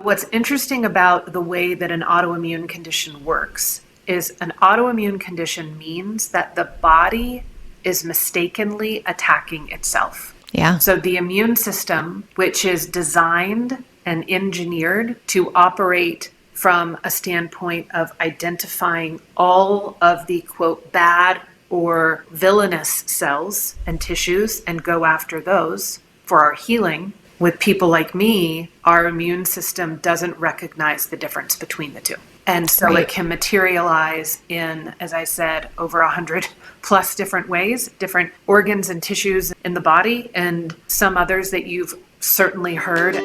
What's interesting about the way that an autoimmune condition works is an autoimmune condition means that the body is mistakenly attacking itself. Yeah. So the immune system, which is designed and engineered to operate from a standpoint of identifying all of the, quote, bad or villainous cells and tissues and go after those for our healing. With people like me, our immune system doesn't recognize the difference between the two. And so It can materialize in, as I said, over 100 plus different ways, different organs and tissues in the body, and some others that you've certainly heard.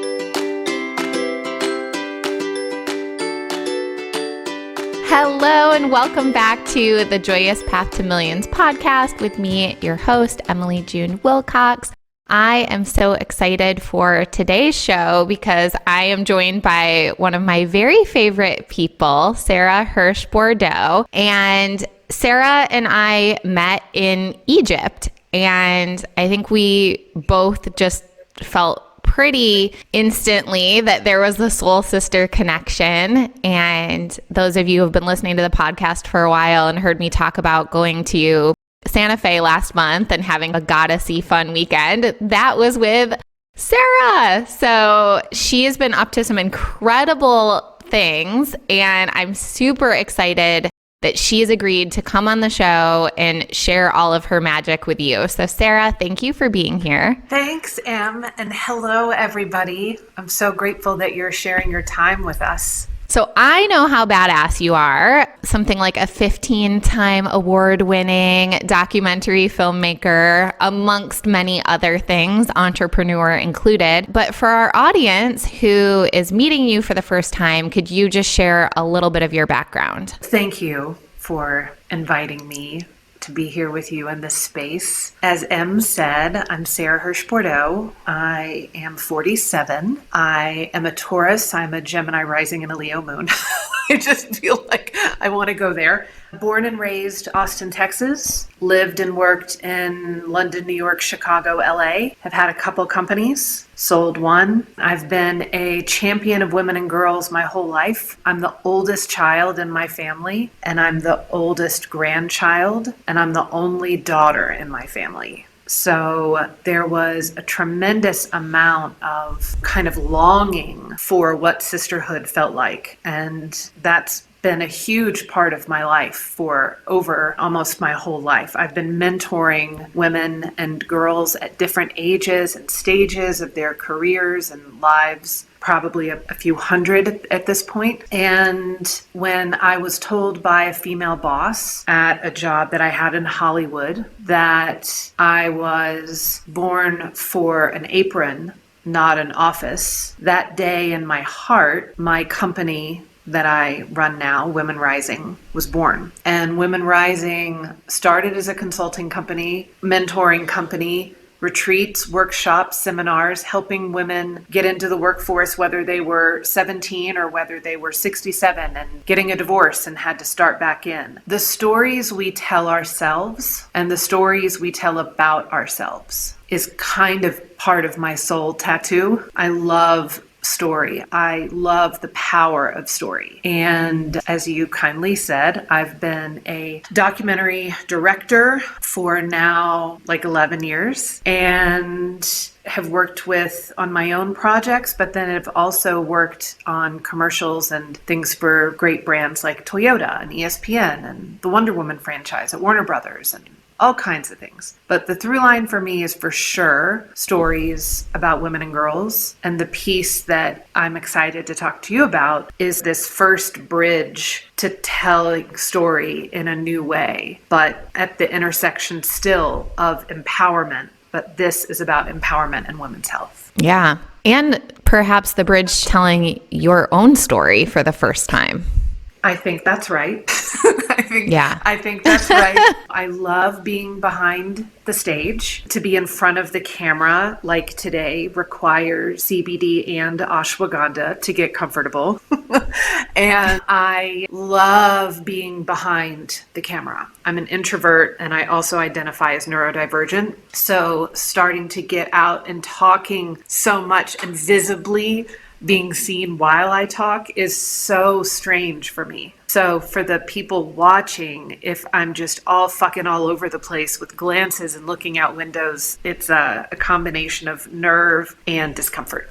Hello and welcome back to the Joyous Path to Millions podcast with me, your host, Emily June Wilcox. I am so excited for today's show because I am joined by one of my very favorite people, Sara Hirsh Bordo. And Sara and I met in Egypt, and I think we both just felt pretty instantly that there was the soul sister connection. And those of you who have been listening to the podcast for a while and heard me talk about going to Santa Fe last month and having a goddessy fun weekend, that was with Sara. So she has been up to some incredible things, and I'm super excited that she has agreed to come on the show and share all of her magic with you. So Sara, thank you for being here. Thanks, Em, and hello, everybody. I'm so grateful that you're sharing your time with us. So I know how badass you are, something like a 15-time award-winning documentary filmmaker, amongst many other things, entrepreneur included. But for our audience who is meeting you for the first time, could you just share a little bit of your background? Thank you for inviting me to be here with you in this space. As Em said, I'm Sara Hirsh Bordo. I am 47. I am a Taurus. I'm a Gemini rising and a Leo moon. I just feel like I want to go there. Born and raised Austin, Texas. Lived and worked in London, New York, Chicago, LA. Have had a couple companies, sold one. I've been a champion of women and girls my whole life. I'm the oldest child in my family, and I'm the oldest grandchild, and I'm the only daughter in my family. So there was a tremendous amount of kind of longing for what sisterhood felt like. And that's been a huge part of my life for over almost my whole life. I've been mentoring women and girls at different ages and stages of their careers and lives, probably a few hundred at this point. And when I was told by a female boss at a job that I had in Hollywood that I was born for an apron, not an office, that day in my heart, my company that I run now, Women Rising, was born. And Women Rising started as a consulting company, mentoring company, retreats, workshops, seminars, helping women get into the workforce, whether they were 17 or whether they were 67 and getting a divorce and had to start back in. The stories we tell ourselves and the stories we tell about ourselves is kind of part of my soul tattoo. I love story. I love the power of story. And as you kindly said, I've been a documentary director for now like 11 years and have worked on my own projects, but then have also worked on commercials and things for great brands like Toyota and ESPN and the Wonder Woman franchise at Warner Brothers and all kinds of things. But the through line for me is for sure stories about women and girls. And the piece that I'm excited to talk to you about is this first bridge to telling story in a new way, but at the intersection still of empowerment. But this is about empowerment and women's health. Yeah. And perhaps the bridge telling your own story for the first time. I think that's right. I think that's right. I love being behind the stage. To be in front of the camera, like today, requires CBD and ashwagandha to get comfortable. And I love being behind the camera. I'm an introvert and I also identify as neurodivergent. So starting to get out and talking so much and visibly being seen while I talk is so strange for me. So for the people watching, if I'm just all fucking all over the place with glances and looking out windows, it's a combination of nerve and discomfort.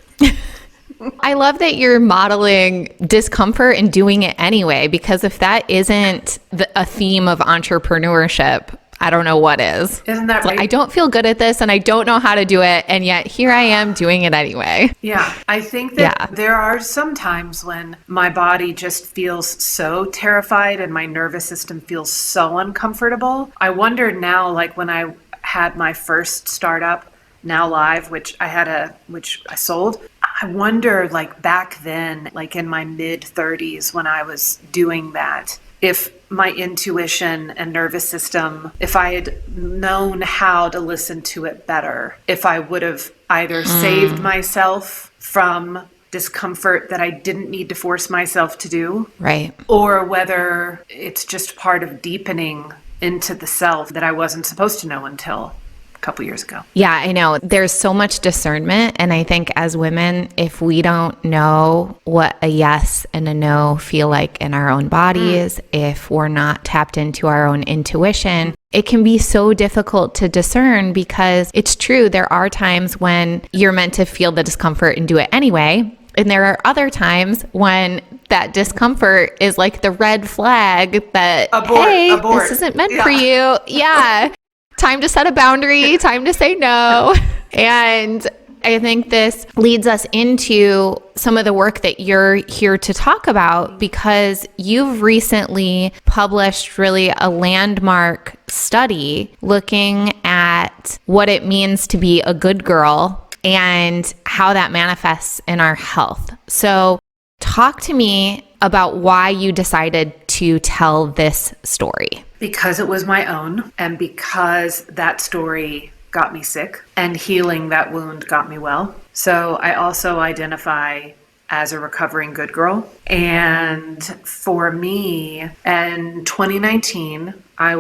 I love that you're modeling discomfort and doing it anyway, because if that isn't a theme of entrepreneurship, I don't know what is. Isn't that right? I don't feel good at this and I don't know how to do it. And yet here I am doing it anyway. Yeah. I think that there are some times when my body just feels so terrified and my nervous system feels so uncomfortable. I wonder now, like when I had my first startup, Now Live, which I sold. I wonder, like back then, like in my mid 30s when I was doing that, if my intuition and nervous system, if I had known how to listen to it better, if I would have either saved myself from discomfort that I didn't need to force myself to do, right? Or whether it's just part of deepening into the self that I wasn't supposed to know until couple years ago. Yeah, I know. There's so much discernment. And I think as women, if we don't know what a yes and a no feel like in our own bodies, if we're not tapped into our own intuition, it can be so difficult to discern, because it's true. There are times when you're meant to feel the discomfort and do it anyway. And there are other times when that discomfort is like the red flag that, abort. This isn't meant for you. Yeah. Time to set a boundary, time to say no. And I think this leads us into some of the work that you're here to talk about, because you've recently published really a landmark study looking at what it means to be a good girl and how that manifests in our health. So talk to me about why you decided to tell this story. Because it was my own, and because that story got me sick, and healing that wound got me well. So I also identify as a recovering good girl. And for me, in 2019, I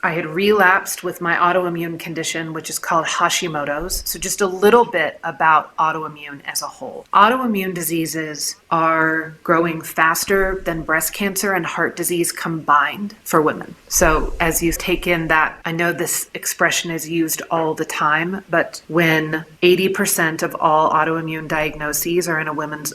had relapsed with my autoimmune condition, which is called Hashimoto's. So just a little bit about autoimmune as a whole. Autoimmune diseases are growing faster than breast cancer and heart disease combined for women. So as you take in that, I know this expression is used all the time, but when 80% of all autoimmune diagnoses are in a woman's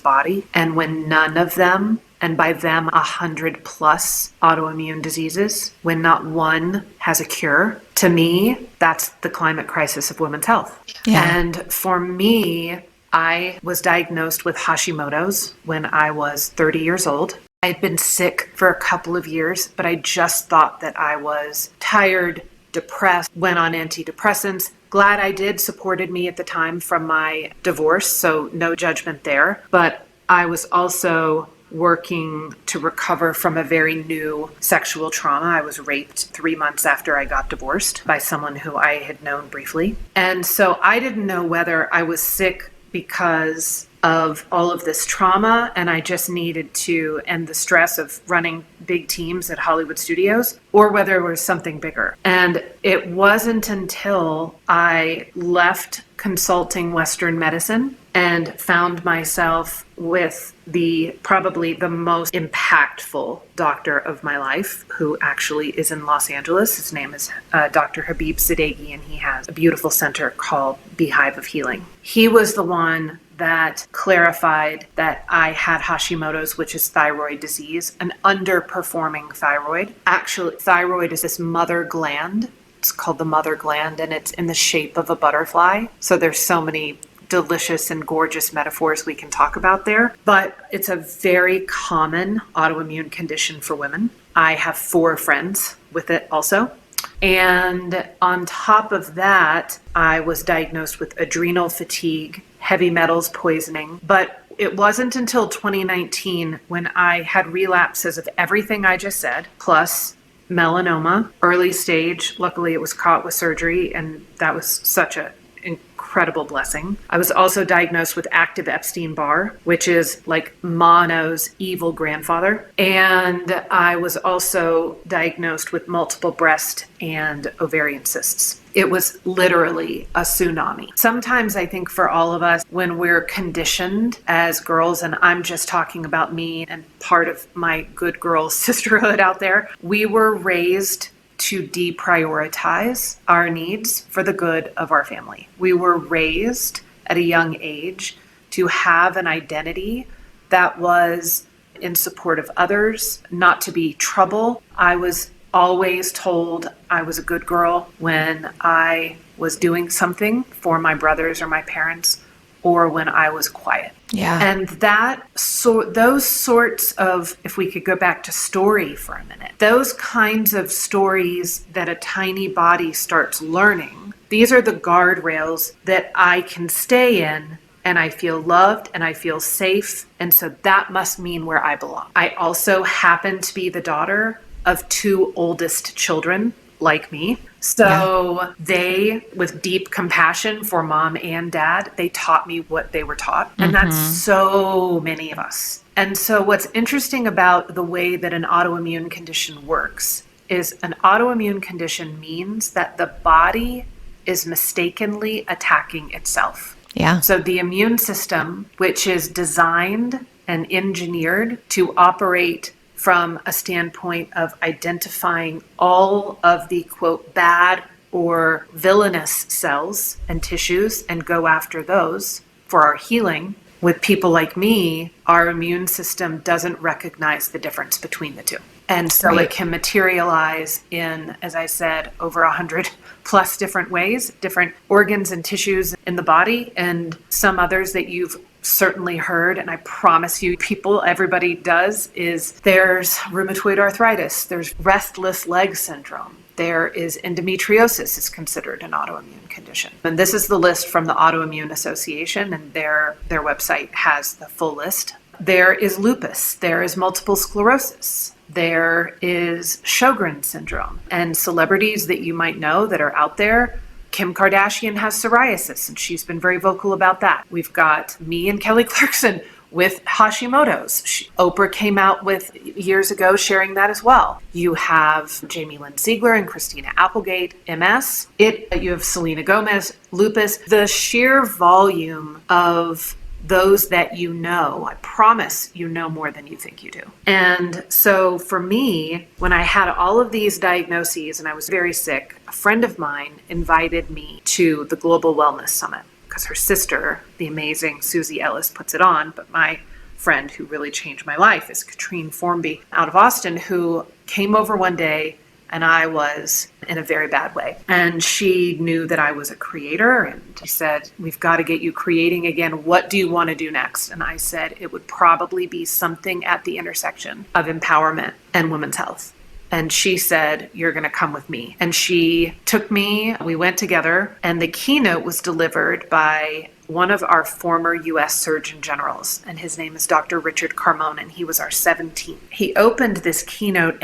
body, and when none of them, and by them 100 plus autoimmune diseases, when not one has a cure, to me, that's the climate crisis of women's health. Yeah. And for me, I was diagnosed with Hashimoto's when I was 30 years old. I'd been sick for a couple of years, but I just thought that I was tired, depressed, went on antidepressants. Glad I did, supported me at the time from my divorce, so no judgment there. But I was also working to recover from a very new sexual trauma. I was raped 3 months after I got divorced by someone who I had known briefly. And so I didn't know whether I was sick because of all of this trauma and I just needed to end the stress of running big teams at Hollywood studios, or whether it was something bigger. And it wasn't until I left consulting Western medicine and found myself with probably the most impactful doctor of my life, who actually is in Los Angeles. His name is Dr. Habib Sadeghi, and he has a beautiful center called Beehive of Healing. He was the one that clarified that I had Hashimoto's, which is thyroid disease, an underperforming thyroid. Actually, thyroid is this mother gland. It's called the mother gland, and it's in the shape of a butterfly. So there's so many delicious and gorgeous metaphors we can talk about there. But it's a very common autoimmune condition for women. I have 4 friends with it also. And on top of that, I was diagnosed with adrenal fatigue, heavy metals poisoning. But it wasn't until 2019 when I had relapses of everything I just said, plus melanoma, early stage. Luckily, it was caught with surgery, and that was such an incredible blessing. I was also diagnosed with active Epstein-Barr, which is like mono's evil grandfather. And I was also diagnosed with multiple breast and ovarian cysts. It was literally a tsunami. Sometimes I think for all of us, when we're conditioned as girls, and I'm just talking about me and part of my good girl sisterhood out there, we were raised to deprioritize our needs for the good of our family. We were raised at a young age to have an identity that was in support of others, not to be trouble. I was always told I was a good girl when I was doing something for my brothers or my parents, or when I was quiet. Yeah. And those sorts of, if we could go back to story for a minute, those kinds of stories that a tiny body starts learning, these are the guardrails that I can stay in, and I feel loved and I feel safe. And so that must mean where I belong. I also happen to be the daughter of two oldest children like me. So they, with deep compassion for mom and dad, they taught me what they were taught. And that's so many of us. And so what's interesting about the way that an autoimmune condition works is an autoimmune condition means that the body is mistakenly attacking itself. Yeah. So the immune system, which is designed and engineered to operate from a standpoint of identifying all of the, quote, bad or villainous cells and tissues and go after those for our healing. With people like me, our immune system doesn't recognize the difference between the two. And so It can materialize in, as I said, over 100 plus different ways, different organs and tissues in the body, and some others that you've certainly heard, and I promise you, everybody does, is there's rheumatoid arthritis, there's restless leg syndrome, there is endometriosis is considered an autoimmune condition. And this is the list from the Autoimmune Association, and their website has the full list. There is lupus, there is multiple sclerosis, there is Sjogren's syndrome, and celebrities that you might know that are out there. Kim Kardashian has psoriasis, and she's been very vocal about that. We've got me and Kelly Clarkson with Hashimoto's. Oprah came out with years ago sharing that as well. You have Jamie Lynn Ziegler and Christina Applegate, MS. You have Selena Gomez, lupus. The sheer volume of those that you know, I promise you know more than you think you do. And so for me, when I had all of these diagnoses and I was very sick, a friend of mine invited me to the Global Wellness Summit because her sister, the amazing Susie Ellis, puts it on. But my friend who really changed my life is Katrine Formby out of Austin, who came over one day and I was in a very bad way. And she knew that I was a creator, and she said, we've got to get you creating again. What do you want to do next? And I said, it would probably be something at the intersection of empowerment and women's health. And she said, you're going to come with me. And she took me, we went together, and the keynote was delivered by one of our former U.S. Surgeon Generals, and his name is Dr. Richard Carmona, and he was our 17th. He opened this keynote,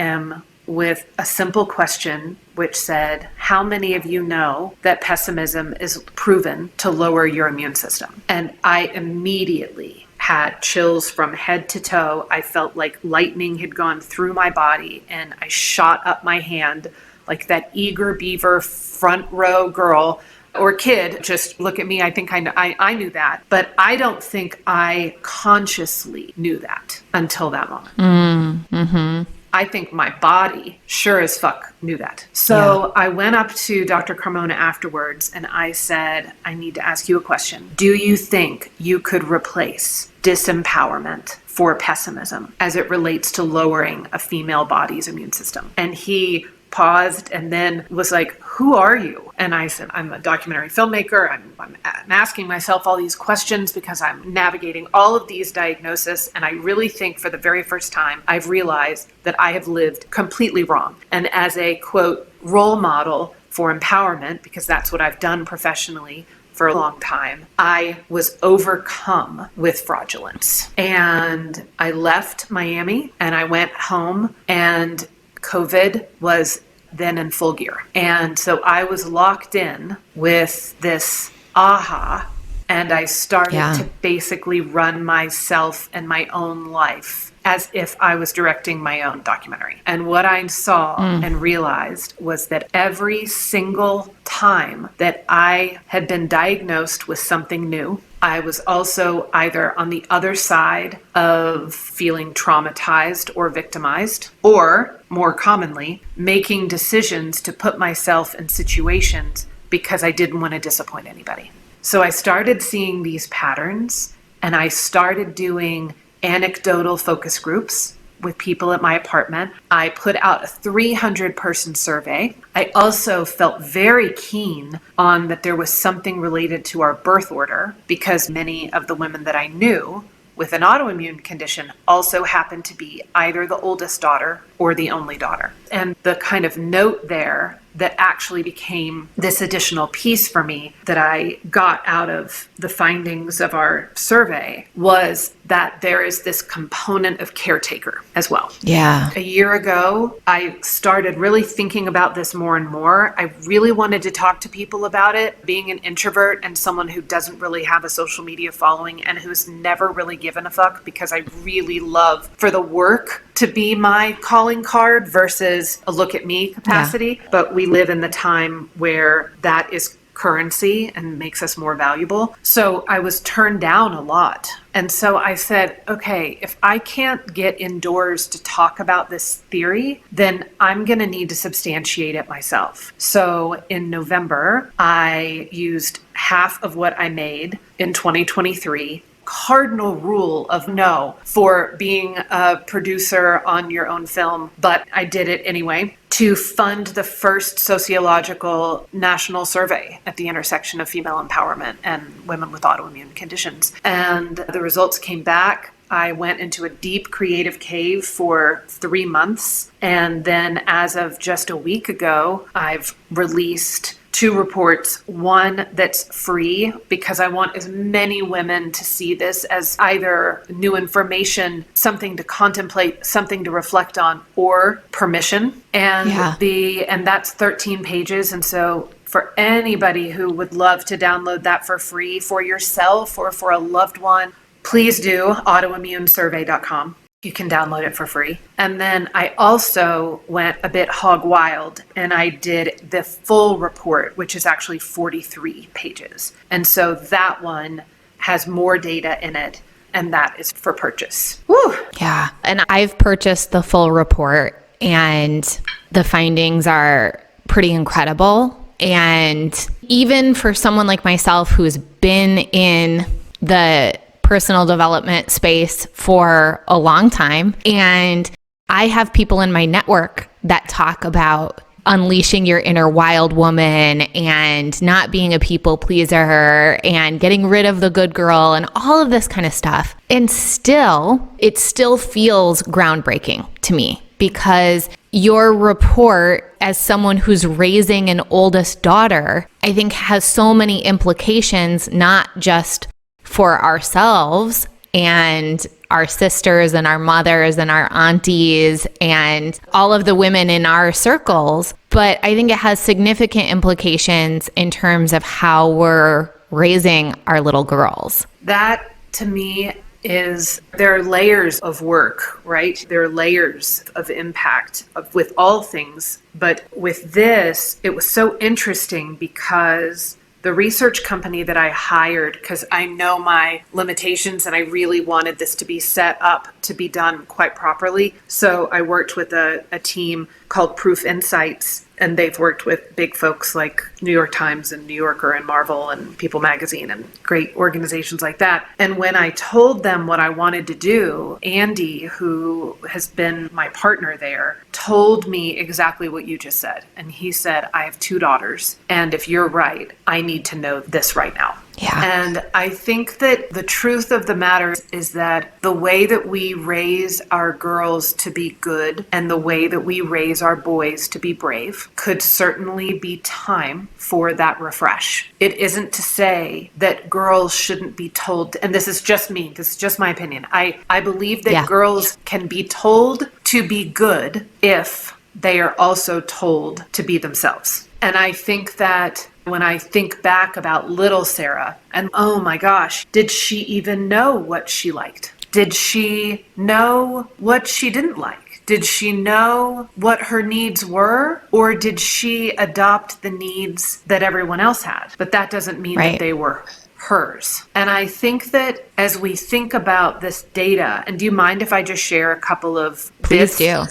with a simple question, which said, how many of you know that pessimism is proven to lower your immune system? And I immediately had chills from head to toe. I felt like lightning had gone through my body, and I shot up my hand like that eager beaver front row girl or kid. Just look at me. I think I knew that, but I don't think I consciously knew that until that moment. I think my body sure as fuck knew that. So I went up to Dr. Carmona afterwards and I said, I need to ask you a question. Do you think you could replace disempowerment for pessimism as it relates to lowering a female body's immune system? And he paused and then was like, who are you? And I said, I'm a documentary filmmaker. I'm asking myself all these questions because I'm navigating all of these diagnoses. And I really think for the very first time, I've realized that I have lived completely wrong. And as a, quote, role model for empowerment, because that's what I've done professionally for a long time, I was overcome with fraudulence. And I left Miami and I went home, and COVID was then in full gear. And so I was locked in with this aha. And I started Yeah. to basically run myself and my own life as if I was directing my own documentary. And what I saw and realized was that every single time that I had been diagnosed with something new, I was also either on the other side of feeling traumatized or victimized, or more commonly, making decisions to put myself in situations because I didn't want to disappoint anybody. So I started seeing these patterns, and I started doing anecdotal focus groups with people at my apartment. I put out a 300-person survey. I also felt very keen on that there was something related to our birth order, because many of the women that I knew with an autoimmune condition also happened to be either the oldest daughter or the only daughter. And the kind of note there that actually became this additional piece for me that I got out of the findings of our survey was that there is this component of caretaker as well. Yeah. A year ago, I started really thinking about this more and more. I really wanted to talk to people about it. Being an introvert and someone who doesn't really have a social media following and who's never really given a fuck, because I really love for the work to be my calling card versus a look at me capacity. Yeah. But we live in the time where that is currency and makes us more valuable. So I was turned down a lot. And so I said, okay, if I can't get indoors to talk about this theory, then I'm going to need to substantiate it myself. So in November, I used half of what I made in 2023. Cardinal rule of no for being a producer on your own film, but I did it anyway, to fund the first sociological national survey at the intersection of female empowerment and women with autoimmune conditions. And the results came back. I went into a deep creative cave for 3 months. And then as of just a week ago, I've released 2 reports, one that's free because I want as many women to see this as either new information, something to contemplate, something to reflect on, or permission. And and that's 13 pages. And so for anybody who would love to download that for free for yourself or for a loved one, please do autoimmunesurvey.com. You can download it for free. And then I also went a bit hog wild and I did the full report, which is actually 43 pages. And so that one has more data in it, and that is for purchase. Woo! Yeah. And I've purchased the full report, and the findings are pretty incredible. And even for someone like myself who's been in the personal development space for a long time, and I have people in my network that talk about unleashing your inner wild woman and not being a people pleaser and getting rid of the good girl and all of this kind of stuff. And still, it still feels groundbreaking to me, because your report, as someone who's raising an oldest daughter, I think has so many implications, not just for ourselves and our sisters and our mothers and our aunties and all of the women in our circles, but I think it has significant implications in terms of how we're raising our little girls. That, to me, there are layers of work, right? There are layers of impact with all things. But with this, it was so interesting because the research company that I hired, because I know my limitations and I really wanted this to be set up to be done quite properly. So I worked with a team called Proof Insights, and they've worked with big folks like New York Times and New Yorker and Marvel and People Magazine and great organizations like that. And when I told them what I wanted to do, Andy, who has been my partner there, told me exactly what you just said. And he said, I have 2 daughters, and if you're right, I need to know this right now. Yeah. And I think that the truth of the matter is that the way that we raise our girls to be good and the way that we raise our boys to be brave could certainly be time for that refresh. It isn't to say that girls shouldn't be told, and this is just me, this is just my opinion. I believe that girls can be told to be good if they are also told to be themselves. And I think that When I think back about little Sarah, and oh my gosh, did she even know what she liked? Did she know what she didn't like? Did she know what her needs were? Or did she adopt the needs that everyone else had? But that doesn't mean that they were hers. And I think that as we think about this data, and do you mind if I just share a couple of bits? Please do.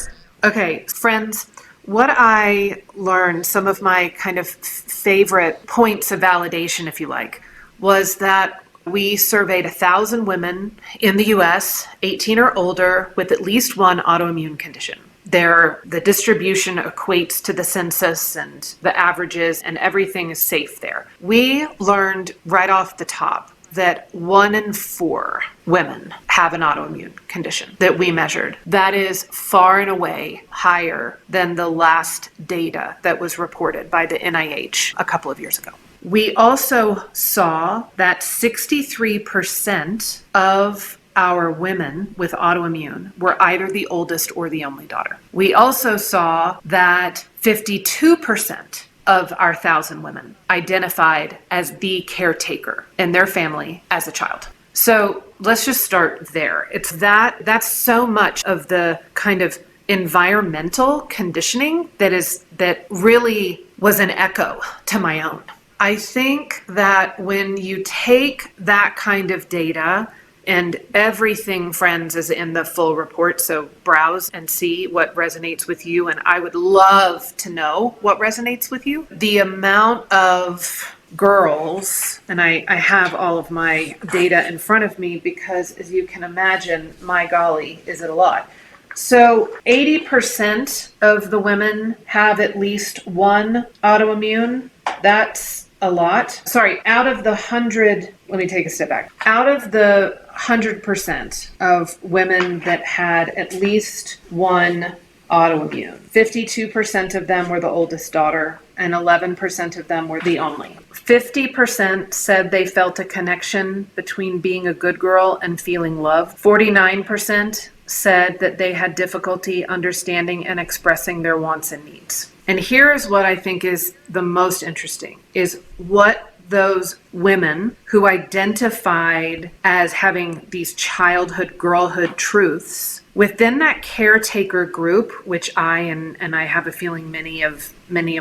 Okay, friends, what I learned, some of my kind of favorite points of validation, if you like, was that we surveyed 1,000 women in the US, 18 or older, with at least one autoimmune condition. The distribution equates to the census and the averages, and everything is safe there. We learned right off the top that 1 in 4 women have an autoimmune condition that we measured. That is far and away higher than the last data that was reported by the NIH a couple of years ago. We also saw that 63% of our women with autoimmune were either the oldest or the only daughter. We also saw that 52% of our 1,000 women identified as the caretaker in their family as a child. So let's just start there. That's so much of the kind of environmental conditioning that really was an echo to my own. I think that when you take that kind of data, and everything, friends, is in the full report, so browse and see what resonates with you, and I would love to know what resonates with you. The amount of girls, and I have all of my data in front of me because, as you can imagine, my golly, is it a lot. So 80% of the women have at least one autoimmune. That's a lot. Sorry, out of the 100, let me take a step back. Out of the 100% of women that had at least one autoimmune, 52% of them were the oldest daughter, and 11% of them were the only. 50% said they felt a connection between being a good girl and feeling love. 49% said that they had difficulty understanding and expressing their wants and needs. And here's what I think is the most interesting, is what those women who identified as having these childhood, girlhood truths, within that caretaker group, which I have a feeling many of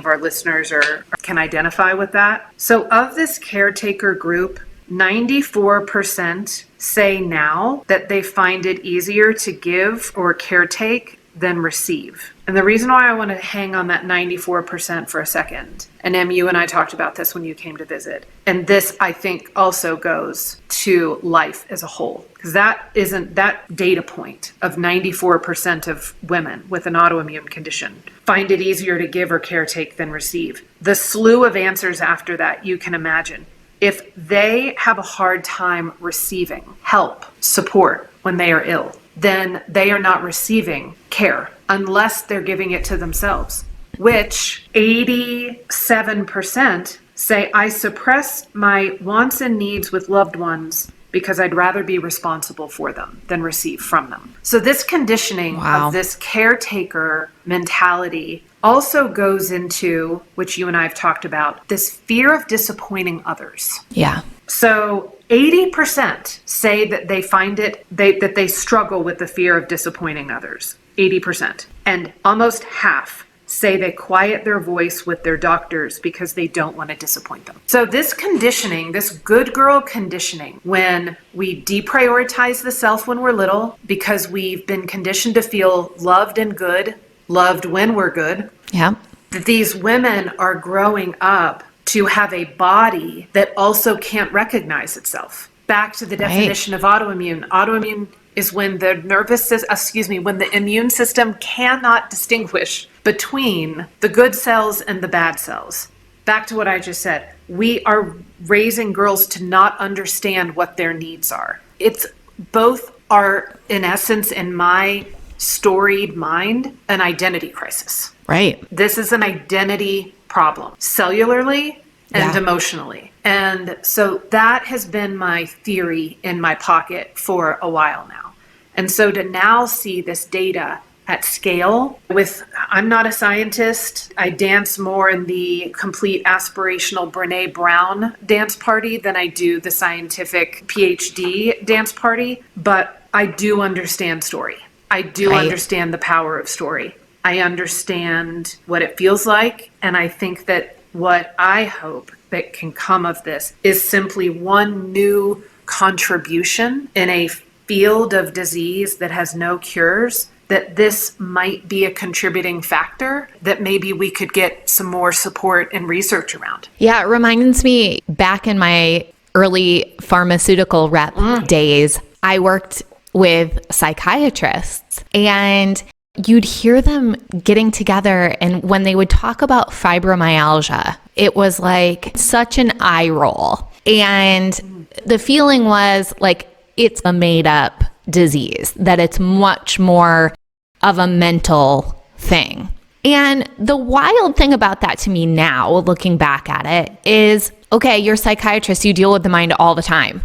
our listeners can identify with that. So of this caretaker group, 94% say now that they find it easier to give or caretake than receive. And the reason why I want to hang on that 94% for a second, and Em, you and I talked about this when you came to visit, and this I think also goes to life as a whole, because that data point of 94% of women with an autoimmune condition find it easier to give or caretake than receive. The slew of answers after that, you can imagine. If they have a hard time receiving help, support when they are ill, then they are not receiving care unless they're giving it to themselves, which 87% say, I suppress my wants and needs with loved ones because I'd rather be responsible for them than receive from them. So this conditioning of this caretaker mentality also goes into, which you and I have talked about, this fear of disappointing others. Yeah. So 80% say that they find that they struggle with the fear of disappointing others. 80%. And almost half say they quiet their voice with their doctors because they don't want to disappoint them. So this conditioning, this good girl conditioning, when we deprioritize the self when we're little because we've been conditioned to feel loved and good, loved when we're good. Yeah. That these women are growing up to have a body that also can't recognize itself. Back to the definition of autoimmune. Autoimmune is when the when the immune system cannot distinguish between the good cells and the bad cells. Back to what I just said. We are raising girls to not understand what their needs are. It's both are, in essence, in my storied mind, an identity crisis. Right. This is an identity problem, cellularly and emotionally. And so that has been my theory in my pocket for a while now. And so to now see this data at scale. I'm not a scientist. I dance more in the complete aspirational Brene Brown dance party than I do the scientific PhD dance party, but I do understand story. I do understand the power of story. I understand what it feels like, and I think that what I hope that can come of this is simply one new contribution in a field of disease that has no cures, that this might be a contributing factor that maybe we could get some more support and research around. Yeah, it reminds me back in my early pharmaceutical rep days, I worked with psychiatrists, and you'd hear them getting together, and when they would talk about fibromyalgia, it was like such an eye roll. And the feeling was like it's a made up disease, that it's much more of a mental thing. And the wild thing about that to me now, looking back at it, is, okay, you're a psychiatrist, you deal with the mind all the time.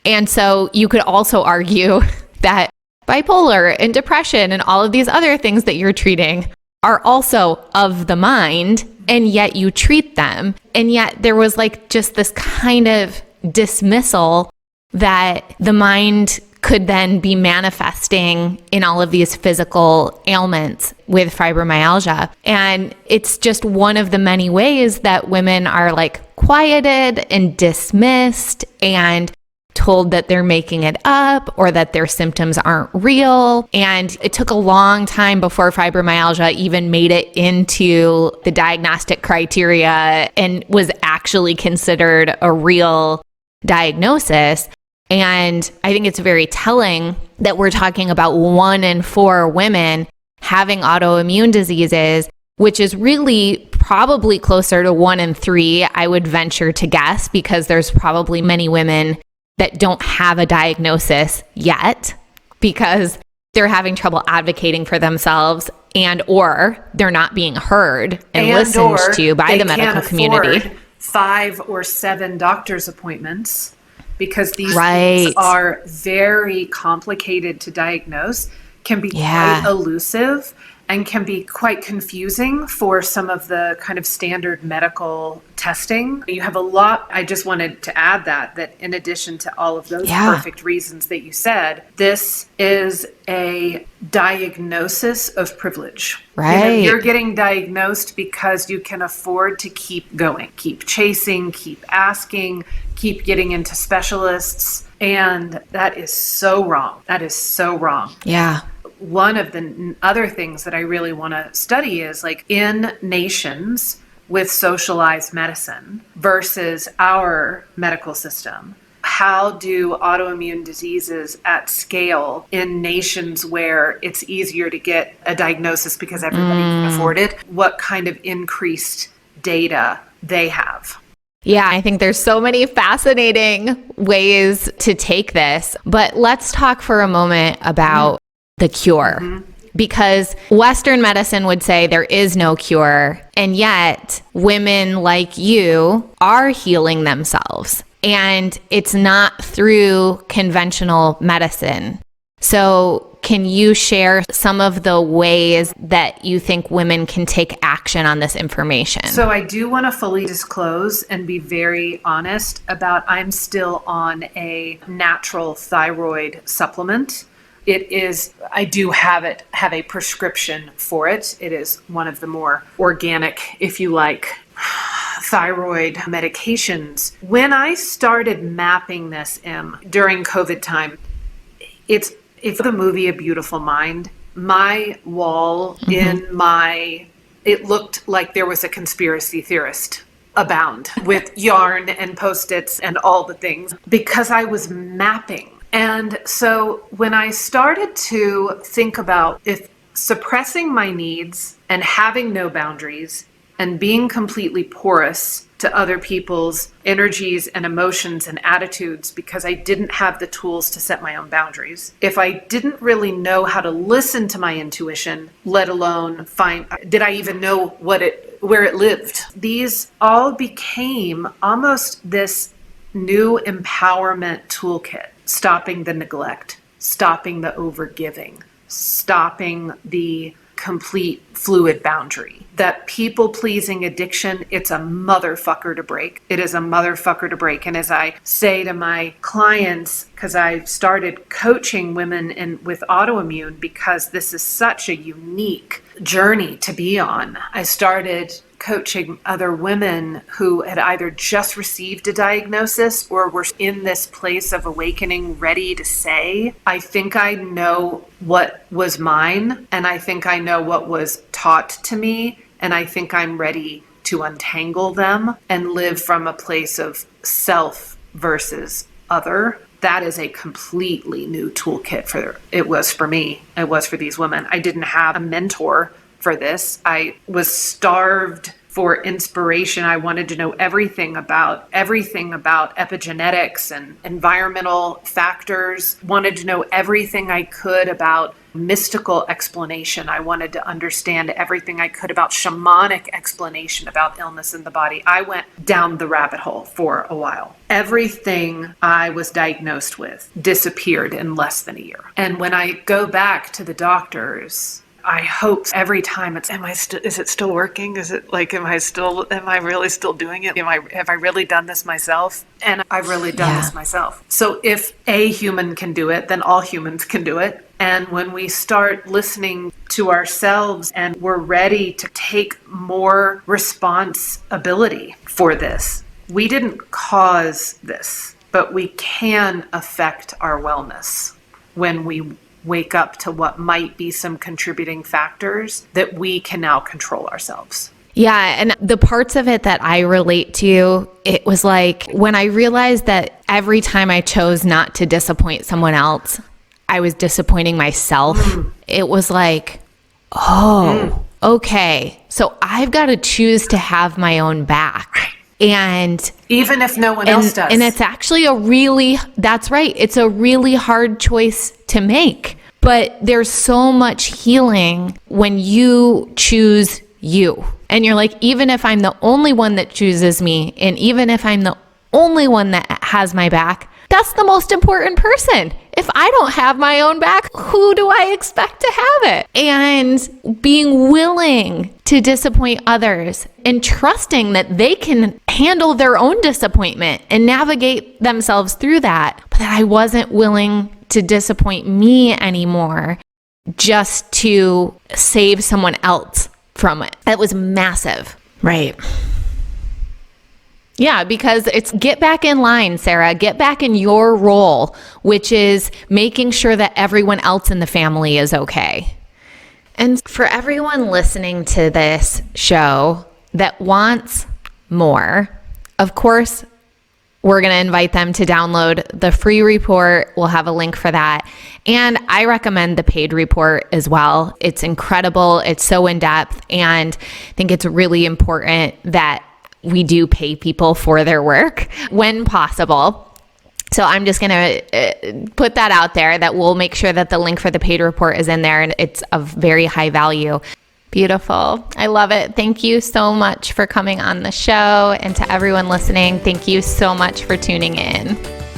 And so you could also argue that bipolar and depression and all of these other things that you're treating are also of the mind, and yet you treat them. And yet there was like just this kind of dismissal that the mind could then be manifesting in all of these physical ailments with fibromyalgia. And it's just one of the many ways that women are like quieted and dismissed and told that they're making it up or that their symptoms aren't real. And it took a long time before fibromyalgia even made it into the diagnostic criteria and was actually considered a real diagnosis. And I think it's very telling that we're talking about 1 in 4 women having autoimmune diseases, which is really probably closer to 1 in 3, I would venture to guess, because there's probably many women that don't have a diagnosis yet because they're having trouble advocating for themselves, and or they're not being heard and listened to by the medical community. 5 or 7 doctor's appointments, because these things are very complicated to diagnose, can be quite elusive, and can be quite confusing for some of the kind of standard medical testing. You have a lot. I just wanted to add that in addition to all of those perfect reasons that you said, this is a diagnosis of privilege. Right. You're getting diagnosed because you can afford to keep going, keep chasing, keep asking, keep getting into specialists. And that is so wrong. That is so wrong. Yeah. One of the other things that I really want to study is like in nations with socialized medicine versus our medical system, how do autoimmune diseases at scale in nations where it's easier to get a diagnosis because everybody can afford it, what kind of increased data they have? Yeah, I think there's so many fascinating ways to take this, but let's talk for a moment about the cure, because Western medicine would say there is no cure, and yet women like you are healing themselves, and it's not through conventional medicine. So can you share some of the ways that you think women can take action on this information? So I do want to fully disclose and be very honest about I'm still on a natural thyroid supplement. It is, I do have a prescription for it. It is one of the more organic, if you like, thyroid medications. When I started mapping this during COVID time, it's the movie A Beautiful Mind. My wall it looked like there was a conspiracy theorist abound with yarn and Post-its and all the things, because I was mapping. And so when I started to think about if suppressing my needs and having no boundaries and being completely porous to other people's energies and emotions and attitudes because I didn't have the tools to set my own boundaries, if I didn't really know how to listen to my intuition, let alone did I even know where it lived? These all became almost this new empowerment toolkit. Stopping the neglect, stopping the overgiving, stopping the complete fluid boundary. That people-pleasing addiction, it's a motherfucker to break. It is a motherfucker to break. And as I say to my clients, because I started coaching women with autoimmune because this is such a unique journey to be on. I started coaching other women who had either just received a diagnosis or were in this place of awakening, ready to say, I think I know what was mine, and I think I know what was taught to me, and I think I'm ready to untangle them and live from a place of self versus other. That is a completely new toolkit it was for me. It was for these women. I didn't have a mentor for this. I was starved for inspiration. I wanted to know everything about epigenetics and environmental factors. Wanted to know everything I could about mystical explanation. I wanted to understand everything I could about shamanic explanation about illness in the body. I went down the rabbit hole for a while. Everything I was diagnosed with disappeared in less than a year. And when I go back to the doctors, I hope every time is it still working? Is it like, am I really still doing it? Have I really done this myself? And I've really done this myself. So if a human can do it, then all humans can do it. And when we start listening to ourselves and we're ready to take more responsibility for this, we didn't cause this, but we can affect our wellness when we wake up to what might be some contributing factors that we can now control ourselves. Yeah. And the parts of it that I relate to, it was like when I realized that every time I chose not to disappoint someone else, I was disappointing myself. It was like, okay. So I've got to choose to have my own back. And even if no one else does. And it's actually that's right. It's a really hard choice to make. But there's so much healing when you choose you. And you're like, even if I'm the only one that chooses me, and even if I'm the only one that has my back, that's the most important person. If I don't have my own back, who do I expect to have it? And being willing to disappoint others and trusting that they can handle their own disappointment and navigate themselves through that. But that I wasn't willing to disappoint me anymore just to save someone else from it. That was massive. Right. Yeah, because it's get back in line, Sara. Get back in your role, which is making sure that everyone else in the family is okay. And for everyone listening to this show that wants more, of course, we're going to invite them to download the free report. We'll have a link for that. And I recommend the paid report as well. It's incredible. It's so in-depth. And I think it's really important that we do pay people for their work when possible. So I'm just going to put that out there, that we'll make sure that the link for the paid report is in there, and it's of very high value. Beautiful. I love it. Thank you so much for coming on the show. And to everyone listening, thank you so much for tuning in.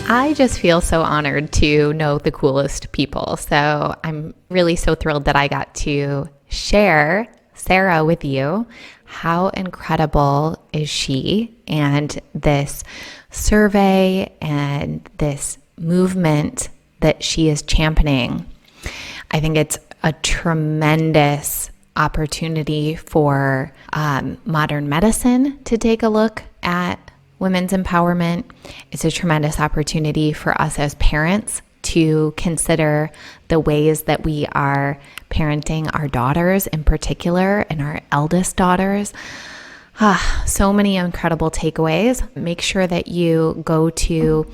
I just feel so honored to know the coolest people. So I'm really so thrilled that I got to share Sara with you. How incredible is she, and this survey and this movement that she is championing. I think it's a tremendous opportunity for modern medicine to take a look at women's empowerment. It's a tremendous opportunity for us as parents to consider the ways that we are parenting our daughters in particular, and our eldest daughters. So many incredible takeaways. Make sure that you go to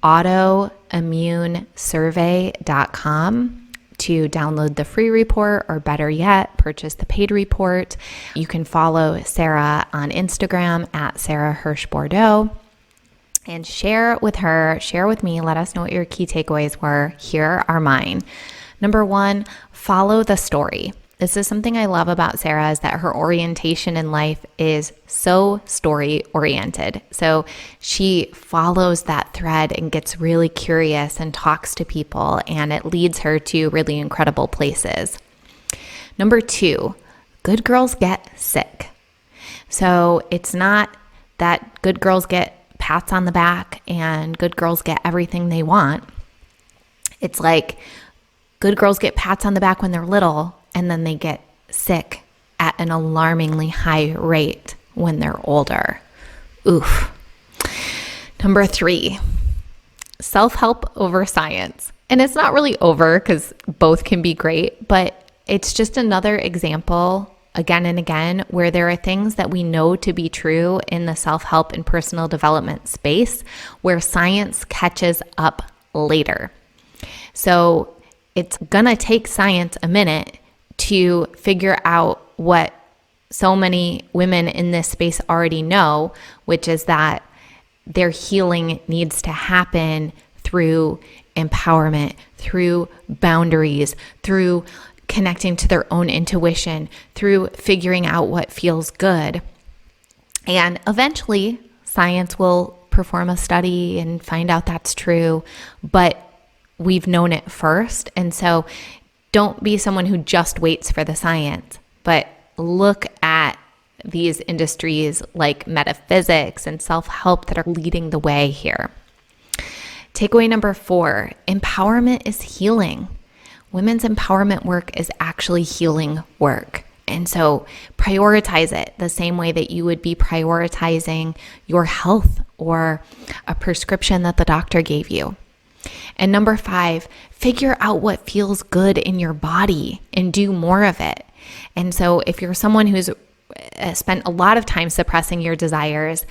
autoimmunesurvey.com to download the free report, or better yet, purchase the paid report. You can follow Sara on Instagram at Sara Hirsh Bordo, and share with her, share with me, let us know what your key takeaways were. Here are mine. Number one, follow the story. This is something I love about Sara, is that her orientation in life is so story oriented. So she follows that thread and gets really curious and talks to people, and it leads her to really incredible places. Number 2, good girls get sick. So it's not that good girls get pats on the back and good girls get everything they want. It's like good girls get pats on the back when they're little, and then they get sick at an alarmingly high rate when they're older. Oof. Number 3, self-help over science. And it's not really over, because both can be great, but it's just another example again and again where there are things that we know to be true in the self-help and personal development space where science catches up later. So it's gonna take science a minute to figure out what so many women in this space already know, which is that their healing needs to happen through empowerment, through boundaries, through connecting to their own intuition, through figuring out what feels good. And eventually, science will perform a study and find out that's true, but we've known it first. And so don't be someone who just waits for the science, but look at these industries like metaphysics and self-help that are leading the way here. Takeaway number 4, empowerment is healing. Women's empowerment work is actually healing work. And so prioritize it the same way that you would be prioritizing your health or a prescription that the doctor gave you. And number 5, figure out what feels good in your body and do more of it. And so if you're someone who's spent a lot of time suppressing your desires,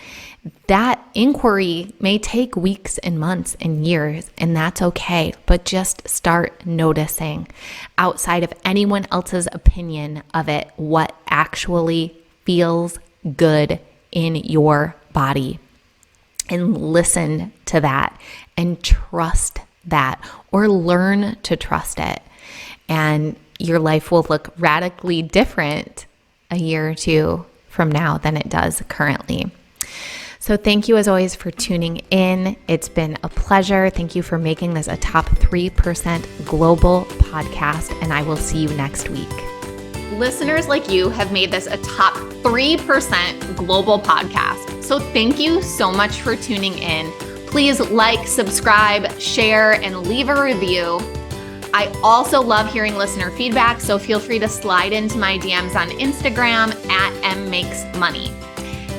that inquiry may take weeks and months and years, and that's okay. But just start noticing, outside of anyone else's opinion of it, what actually feels good in your body. And listen to that and trust that, or learn to trust it. And your life will look radically different a year or two from now than it does currently. So thank you as always for tuning in. It's been a pleasure. Thank you for making this a top 3% global podcast, and I will see you next week. Listeners like you have made this a top 3% global podcast. So thank you so much for tuning in. Please like, subscribe, share, and leave a review. I also love hearing listener feedback, so feel free to slide into my DMs on Instagram @mmakesmoney.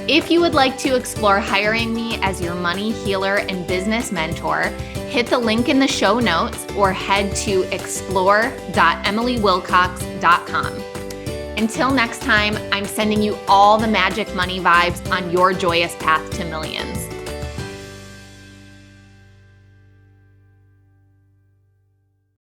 If you would like to explore hiring me as your money healer and business mentor, hit the link in the show notes or head to explore.emilywilcox.com. Until next time, I'm sending you all the magic money vibes on your joyous path to millions.